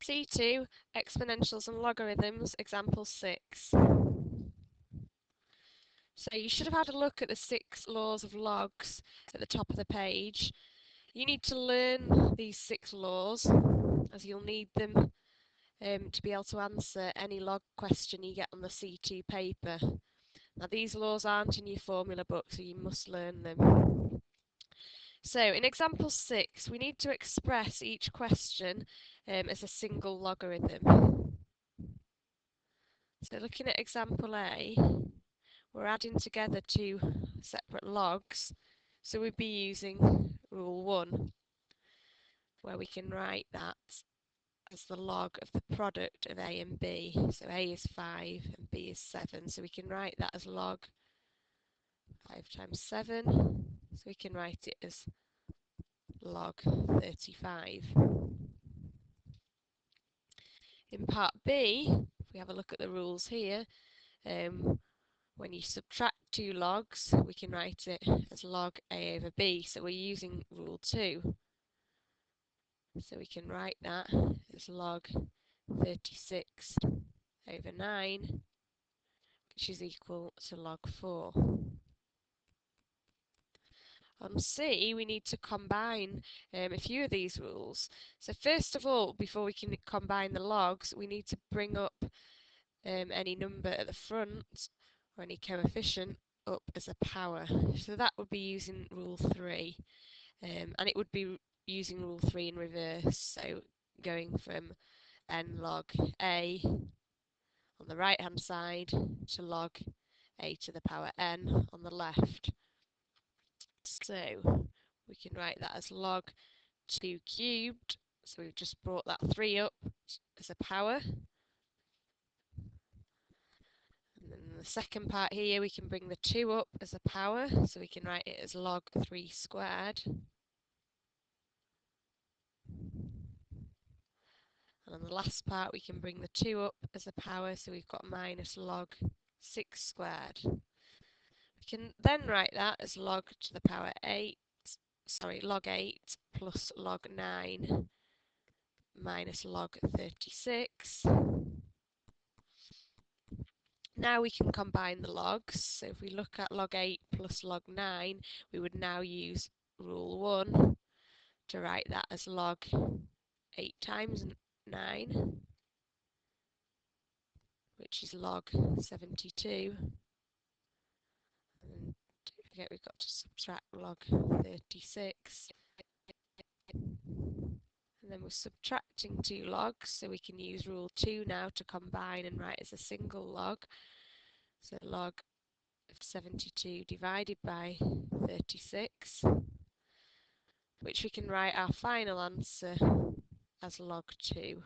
C2, Exponentials and Logarithms, example 6. So you should have had a look at the 6 laws of logs at the top of the page. You need to learn these 6 laws, as you'll need them to be able to answer any log question you get on the C2 paper. Now these laws aren't in your formula book, so you must learn them. So in example 6, we need to express each question as a single logarithm. So looking at example A, we're adding together 2 separate logs, so we'd be using rule 1, where we can write that as the log of the product of A and B. So A is 5 and B is 7, so we can write that as log 5 times 7, so we can write it as log 35. In part B, if we have a look at the rules here, when you subtract 2 logs, we can write it as log A over B, so we're using rule 2. So we can write that as log 36 over 9, which is equal to log 4. On C, we need to combine a few of these rules. So first of all, before we can combine the logs, we need to bring up any number at the front, or any coefficient, up as a power. So that would be using rule 3, and it would be using rule 3 in reverse, so going from n log a on the right hand side to log a to the power n on the left. So we can write that as log 2 cubed, so we've just brought that 3 up as a power. And then the second part here, we can bring the 2 up as a power, so we can write it as log 3 squared. And on the last part, we can bring the 2 up as a power, so we've got minus log 6 squared. We can then write that as log to the power 8, log 8 plus log 9 minus log 36. Now we can combine the logs. So if we look at log 8 plus log 9, we would now use rule 1 to write that as log 8 times 9, which is log 72. And don't forget we've got to subtract log 36. And then we're subtracting 2 logs, so we can use rule 2 now to combine and write as a single log. So log of 72 divided by 36, which we can write our final answer as log 2.